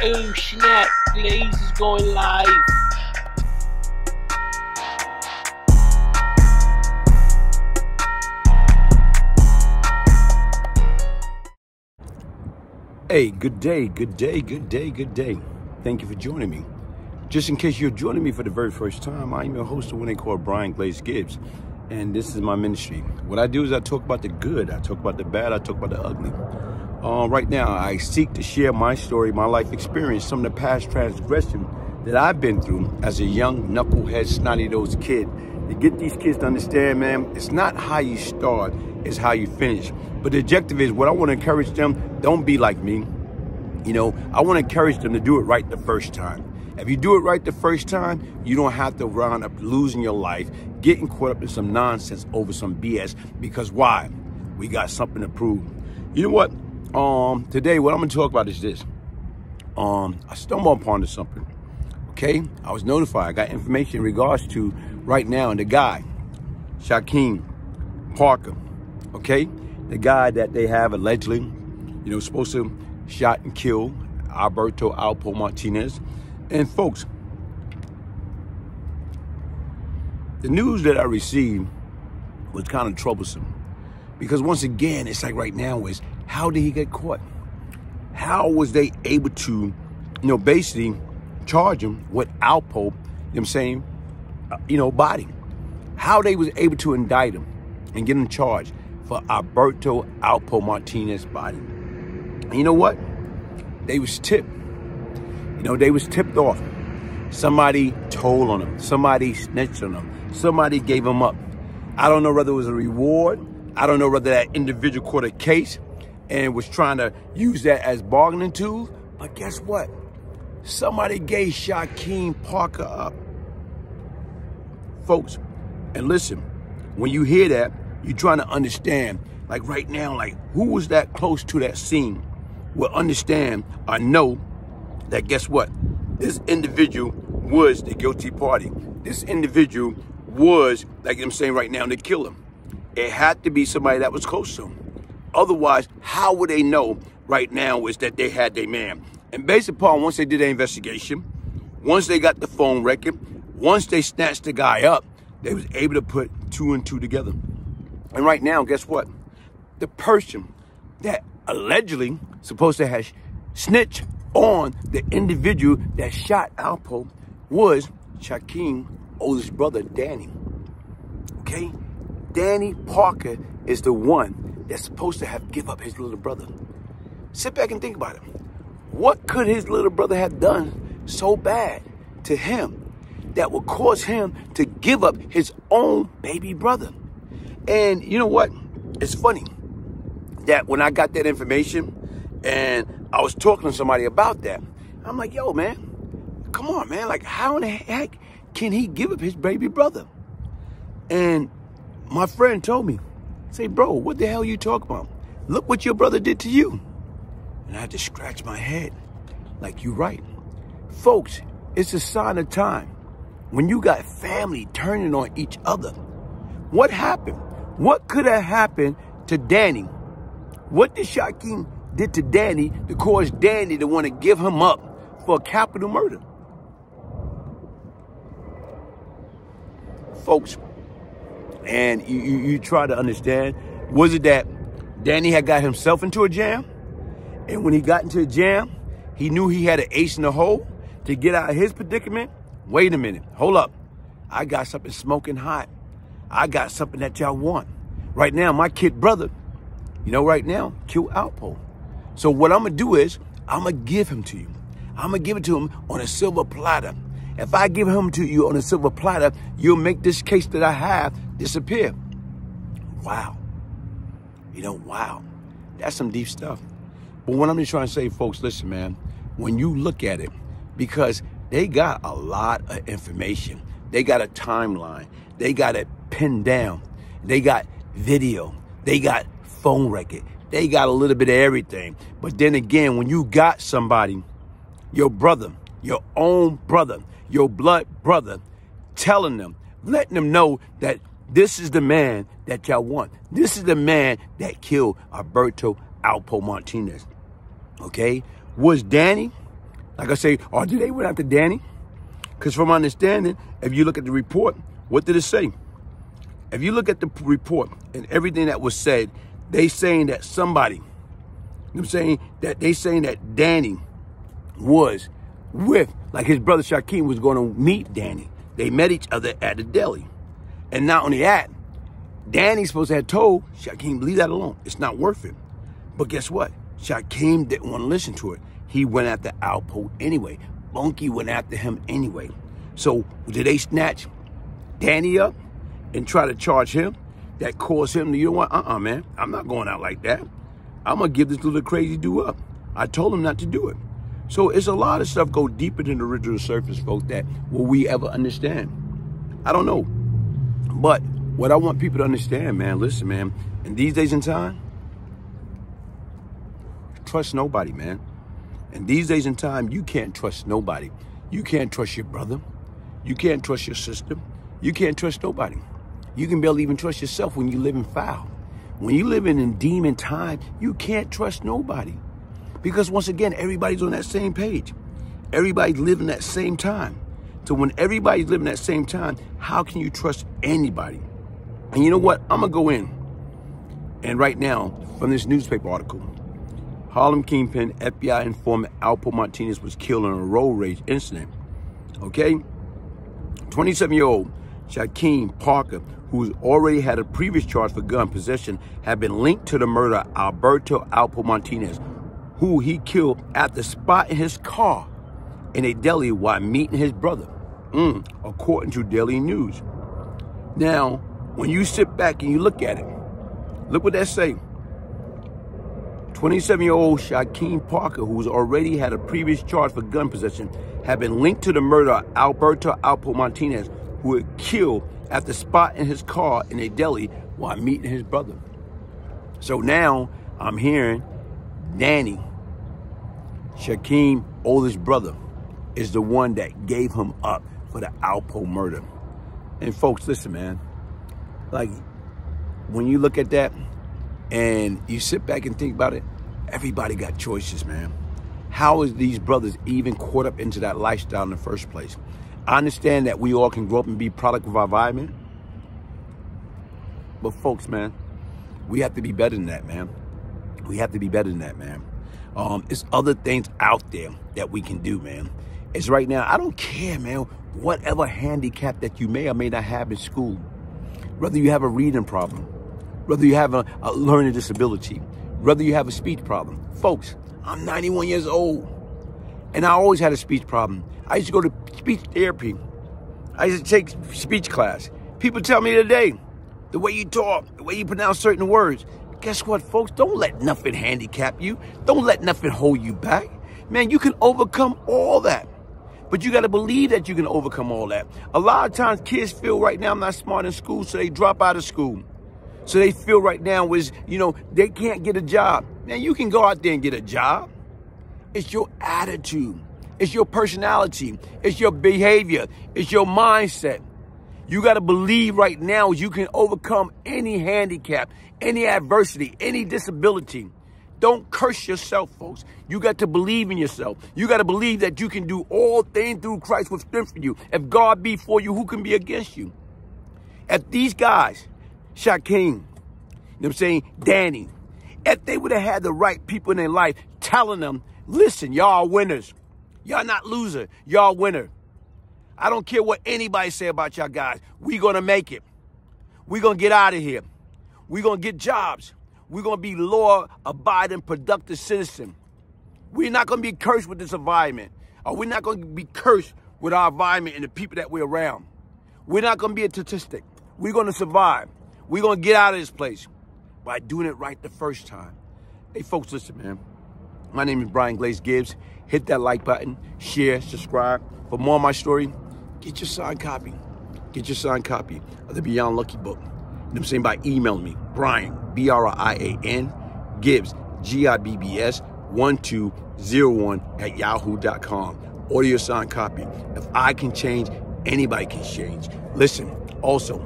Oh snap, Glaze is going live. Hey, good day, good day, good day, good day. Thank you for joining me. Just in case you're joining me for the very first time, I'm your host of what they call Brian Glaze Gibbs, and this is my ministry. What I do is I talk about the good, I talk about the bad, I talk about the ugly. Right now, I seek to share my story, my life experience, some of the past transgression that I've been through as a young knucklehead, snotty-nosed kid. To get these kids to understand, man, it's not how you start, it's how you finish. But the objective is, what I want to encourage them, don't be like me. You know, I want to encourage them to do it right the first time. If you do it right the first time, you don't have to round up losing your life, getting caught up in some nonsense over some BS. Because why? We got something to prove. You know what? Today, what I'm going to talk about is this. I stumbled upon something. Okay? I was notified. I got information in regards to right now, and the guy, Shakeem Parker. Okay? The guy that they have allegedly, supposed to shot and kill Alberto ALPO Martinez. And folks, the news that I received was kind of troublesome. Because once again, it's like right now is, how did he get caught? How was they able to, basically charge him with ALPO, body? How they was able to indict him and get him charged for Alberto ALPO Martinez body. And you know what? They was tipped. They was tipped off. Somebody told on them. Somebody snitched on them. Somebody gave them up. I don't know whether it was a reward. I don't know whether that individual caught a case and was trying to use that as bargaining tools. But guess what? Somebody gave Shakeem Parker up. Folks, and listen, when you hear that, you're trying to understand, like right now, like who was that close to that scene will understand or know that guess what? This individual was the guilty party. This individual was, like I'm saying right now, the killer. It had to be somebody that was close to him. Otherwise, how would they know right now is that they had their man? And based upon once they did their investigation, once they got the phone record, once they snatched the guy up, they was able to put two and two together. And right now, guess what? The person that allegedly supposed to have snitched on the individual that shot ALPO was Shakeem's oldest brother, Danny. Okay? Danny Parker is the one that's supposed to have give up his little brother. Sit back and think about it. What could his little brother have done so bad to him that would cause him to give up his own baby brother? And you know what? It's funny that when I got that information and I was talking to somebody about that, I'm like, yo, man, come on, man. Like, how in the heck can he give up his baby brother? And my friend told me, say, bro, what the hell are you talking about? Look what your brother did to you. And I had to scratch my head. Like, you're right. Folks, it's a sign of time. When you got family turning on each other. What happened? What could have happened to Danny? What did Shakeem did to Danny to cause Danny to want to give him up for a capital murder? Folks, and you try to understand, was it that Danny had got himself into a jam? And when he got into a jam, he knew he had an ace in the hole to get out of his predicament? Wait a minute. Hold up. I got something smoking hot. I got something that y'all want. Right now, my kid brother, right now, killed ALPO. So what I'm going to do is, I'm going to give him to you. I'm going to give it to him on a silver platter. If I give him to you on a silver platter, you'll make this case that I have disappear. Wow. Wow. That's some deep stuff. But what I'm just trying to say, folks, listen, man, when you look at it, because they got a lot of information. They got a timeline. They got it pinned down. They got video. They got phone record. They got a little bit of everything. But then again, when you got somebody, your brother, your own brother, your blood brother, telling them, letting them know that this is the man that y'all want. This is the man that killed Alberto ALPO Martinez. Okay? Was Danny Like I say, or did they went after Danny? Because from my understanding, if you look at the report, what did it say? If you look at the report and everything that was said, they saying that somebody, you know what I'm saying, that they saying that Danny was with, like his brother Shakeem was going to meet Danny. They met each other at the deli. And not only that, Danny's supposed to have told Shakeem, leave that alone. It's not worth it. But guess what? Shakeem didn't want to listen to it. He went after ALPO anyway. Bunky went after him anyway. So did they snatch Danny up and try to charge him? That caused him to, you know what? Man, I'm not going out like that. I'm going to give this little crazy dude up. I told him not to do it. So it's a lot of stuff go deeper than the original surface, folks, that will we ever understand? I don't know. But what I want people to understand, man, listen, man, in these days and time, trust nobody, man. In these days and time, you can't trust nobody. You can't trust your brother. You can't trust your sister. You can't trust nobody. You can barely even trust yourself when you live in foul. When you live in demon time, you can't trust nobody. Because once again, everybody's on that same page. Everybody's living that same time. So when everybody's living that same time, how can you trust anybody? And you know what? I'm going to go in. And right now, from this newspaper article, Harlem Kingpin FBI informant ALPO Martinez was killed in a road rage incident. Okay? 27-year-old Shakeem Parker, who's already had a previous charge for gun possession, had been linked to the murder of Alberto ALPO Martinez, who he killed at the spot in his car in a deli while meeting his brother, according to Daily News. Now, when you sit back and you look at it, look what that say. 27-year-old Shakeem Parker, who's already had a previous charge for gun possession, had been linked to the murder of Alberto ALPO Martinez, who was killed at the spot in his car in a deli while meeting his brother. So now I'm hearing Danny, Shakeem's oldest brother, is the one that gave him up for the ALPO murder. And folks, listen, man, like when you look at that and you sit back and think about it, everybody got choices, man. How is these brothers even caught up into that lifestyle in the first place? I understand that we all can grow up and be product of our environment. But folks, man, we have to be better than that, man. We have to be better than that, man. It's other things out there that we can do, man. It's right now, I don't care, man, whatever handicap that you may or may not have in school, whether you have a reading problem, whether you have a learning disability, whether you have a speech problem. Folks, I'm 91 years old, and I always had a speech problem. I used to go to speech therapy. I used to take speech class. People tell me today, the way you talk, the way you pronounce certain words. Guess what, folks? Don't let nothing handicap you. Don't let nothing hold you back. Man, you can overcome all that. But you got to believe that you can overcome all that. A lot of times kids feel right now I'm not smart in school, so they drop out of school. So they feel right now is, you know, they can't get a job. Man, you can go out there and get a job. It's your attitude. It's your personality. It's your behavior. It's your mindset. You got to believe right now you can overcome any handicap, any adversity, any disability. Don't curse yourself, folks. You got to believe in yourself. You got to believe that you can do all things through Christ with strength for you. If God be for you, who can be against you? If these guys, Shakeem, you know what I'm saying, Danny, if they would have had the right people in their life telling them, listen, y'all winners. Y'all not loser. Y'all winner. I don't care what anybody say about y'all guys. We going to make it. We going to get out of here. We going to get jobs. We're going to be law-abiding, productive citizens. We're not going to be cursed with this environment. Or we're not going to be cursed with our environment and the people that we're around. We're not going to be a statistic. We're going to survive. We're going to get out of this place by doing it right the first time. Hey, folks, listen, man. My name is Brian Glaze Gibbs. Hit that like button, share, subscribe. For more of my story, get your signed copy. Get your signed copy of the Beyond Lucky book. You know what I'm saying? By emailing me, Brian, B-R-I-A-N, Gibbs, G-I-B-B-S, 1201 at yahoo.com. Order your signed copy. If I can change, anybody can change. Listen, also,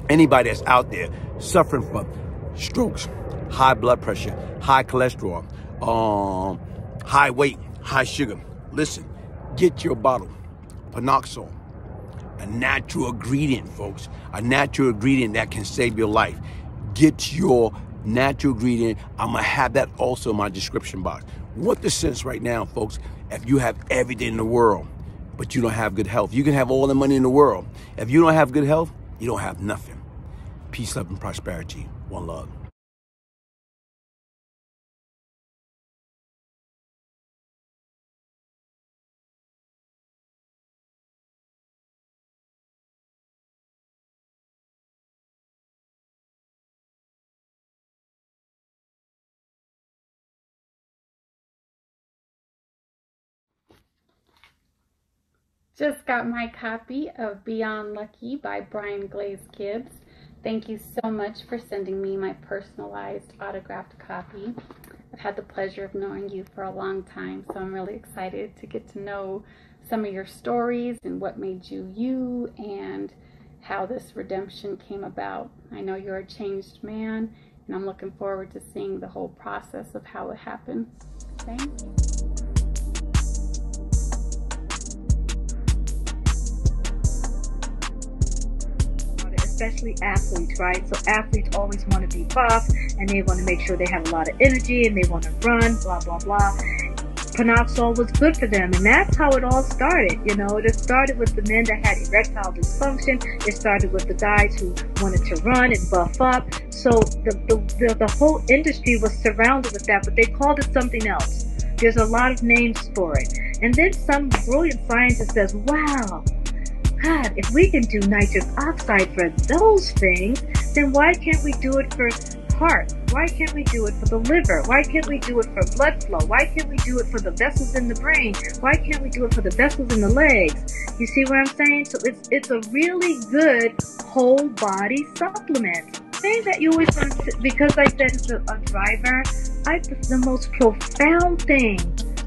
anybody that's out there suffering from strokes, high blood pressure, high cholesterol, high weight, high sugar, Listen, get your bottle. Panoxol, a natural ingredient, folks. A natural ingredient that can save your life. Get your natural ingredient. I'm going to have that also in my description box. What the sense right now, folks, if you have everything in the world, but you don't have good health. You can have all the money in the world. If you don't have good health, you don't have nothing. Peace, love, and prosperity. One love. Just got my copy of Beyond Lucky by Brian Glaze Gibbs. Thank you so much for sending me my personalized autographed copy. I've had the pleasure of knowing you for a long time, so I'm really excited to get to know some of your stories and what made you you and how this redemption came about. I know you're a changed man, and I'm looking forward to seeing the whole process of how it happened. Thank you. Especially athletes, right? So athletes always want to be buff and they want to make sure they have a lot of energy and they want to run, blah, blah, blah. Panoxol was good for them, and that's how it all started. You know, it started with the men that had erectile dysfunction. It started with the guys who wanted to run and buff up. So the whole industry was surrounded with that, but they called it something else. There's a lot of names for it. And then some brilliant scientist says, wow, God, if we can do nitric oxide for those things, then why can't we do it for heart? Why can't we do it for the liver? Why can't we do it for blood flow? Why can't we do it for the vessels in the brain? Why can't we do it for the vessels in the legs? You see what I'm saying? So it's a really good whole body supplement. Thing that you always want to, because I said it's a driver, the most profound thing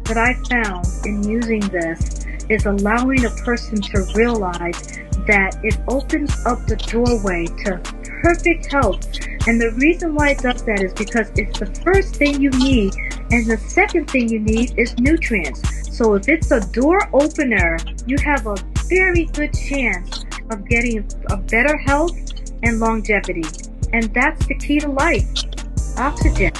that I found in using this is allowing a person to realize that it opens up the doorway to perfect health. And the reason why it does that is because it's the first thing you need, and the second thing you need is nutrients. So if it's a door opener, you have a very good chance of getting a better health and longevity. And that's the key to life. Oxygen.